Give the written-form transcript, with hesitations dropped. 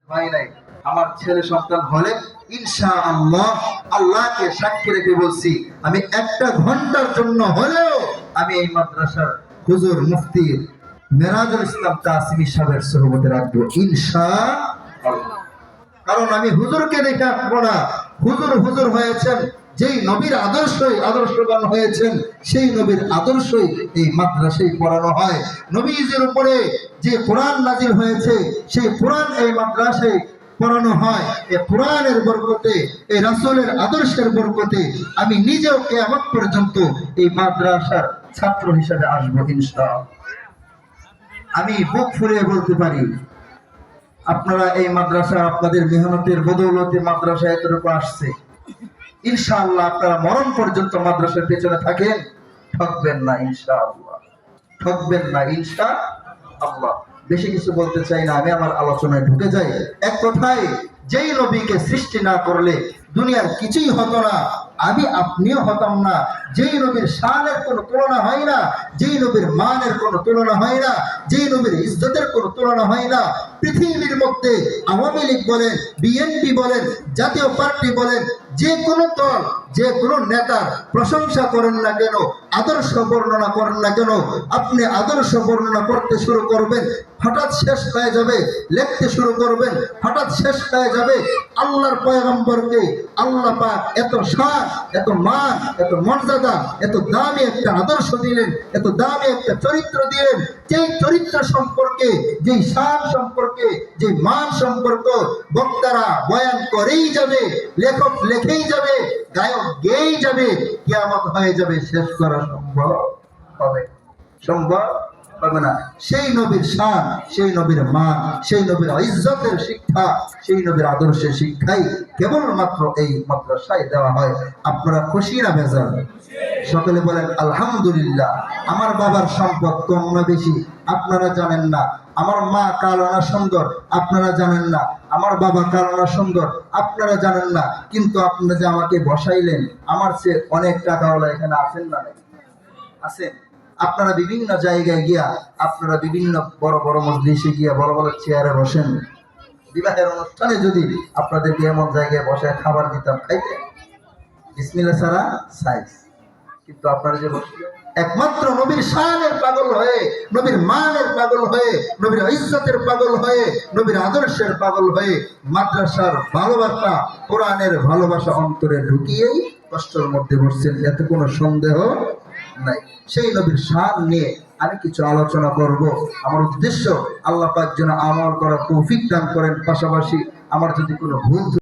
হয় নাই, আমার ছেলে সন্তান হলে ইনশাআল্লাহ আল্লাহকে সাক্ষী রেখে বলছি, আমি একটা ঘন্টার জন্য হলেও আমি এই মাদ্রাসার হুজুর মুফতি মেরাজুল ইসলাম তাসিমি সাহেবের সুহবতে রাখবো ইনশাআল্লাহ। কারণ আমি হুজুরকে দেখে আসবো না, হুজুর হুজুর হয়েছেন যেই নবীর আদর্শই আদর্শবান হয়েছেন, সেই নবীর আদর্শই এই মাদ্রাসায় পড়ানো হয়। নবীজির উপরে যে কোরআন নাজিল হয়েছে সেই কোরআন এই মাদ্রাসায় পড়ানো হয়। এই কোরআনের বরকতে, এই রাসূলের আদর্শের বরকতে আমি নিজেও কিয়ামত পর্যন্ত এই মাদ্রাসার ছাত্র হিসেবে আসবো ইনশাআল্লাহ। আমি বুক ফুলিয়ে বলতে পারি, আপনারা এই মাদ্রাসা আপনাদের মেহনতের বদৌলতে মাদ্রাসা এতটুকু আসছে। ইনশাআল্লাহ আপনারা মরণ পর্যন্ত মাদ্রাসার পেছনে থাকেন, ঠকবেন না ইনশাআল্লাহ, ঠকবেন না ইনশাআল্লাহ। বেশি কিছু বলতে চাই না, আমি আমার আলোচনায় ঢুকে যাই। এক কথায়, যেই নবীকে সৃষ্টি না করলে দুনিয়ার কিছুই হতো না, আমি আপনিও হতাম না। যেই নবীর শানের কোনো তুলনা হয় না, যেই নবীর মানের কোনো তুলনা হয় না, যেই নবীর ইজ্জতের কোনো তুলনা হয় না, পৃথিবীর মধ্যে আওয়ামী লীগ বলেন, বিএনপি বলেন, জাতীয় পার্টি বলেন, যে কোনো দল, যে কোনো নেতার প্রশংসা করেন না কেন, আদর্শ বর্ণনা করেন না কেন, আপনি আদর্শ বর্ণনা করতে শুরু করবেন, হঠাৎ শেষ হয়ে যাবে। লিখতে শুরু করবেন, হঠাৎ শেষ হয়ে যাবে। আল্লাহর পয়গম্বরকে আল্লাহ পাক এত শান, এত মান, এত মর্যাদা, এত দামি একটা আদর্শ দিলেন, এত দামি একটা চরিত্র দিলেন, যেই চরিত্র সম্পর্কে, যেই শান সম্পর্কে, যে মান সম্পর্ক বক্তারা বয়ান করেই যাবে, লেখক লেখেই যাবে, গায়ক গেয়েই যাবে, কিয়ামত হয়ে যাবে, শেষ করা সম্ভব হবে? সম্ভব হবে না। সেই নবীর শান, সেই নবীর মান, সেই নবীর ইজ্জতের শিক্ষা, সেই নবীর আদর্শের শিক্ষাই কেবলমাত্র এই মাদ্রাসায় দেওয়া হয়। আপনারা খুশি না বেজার? সকলে বলেন আলহামদুলিল্লাহ। আমার বাবার সম্পদ কম না বেশি আপনারা জানেন না, আমার মা কালো না সুন্দর আপনারা জানেন না, আমার বাবা কালো না সুন্দর আপনারা জানেন না, কিন্তু আপনারা যে আমাকে বসাইলেন, আমার চেয়ে অনেক টাকাওয়ালা এখানে আছেন না? আছেন। আপনারা বিভিন্ন জায়গায় গিয়া, আপনারা বিভিন্ন বড় বড় মজলিসে গিয়া বড় বড় চেয়ারে বসেন। বিবাহের অনুষ্ঠানে যদি আপনাদেরকে এমন জায়গায় বসায় খাবার দিতাম, খাইতেন? বিসমিল্লাহ ছাড়া সাইজ। কিন্তু আপনারা যে বসলেন একমাত্র নবীর শানের পাগল হয়ে, নবীর মানের পাগল হয়ে, নবীর ইজ্জতের পাগল হয়ে, নবীর আদর্শের পাগল হয়ে, মাদ্রাসার ভালোবাসা, কোরআনের ভালোবাসা অন্তরে ঢুকিয়েই কষ্টের মধ্যে বসছেন, এতে কোনো সন্দেহ নাই। সেই নবীর শান নিয়ে আমি কিছু আলোচনা করব। আমার উদ্দেশ্য আল্লাহ পাক যেন আমল করার তৌফিক দান করেন, পাশাপাশি আমার যদি কোনো ভুল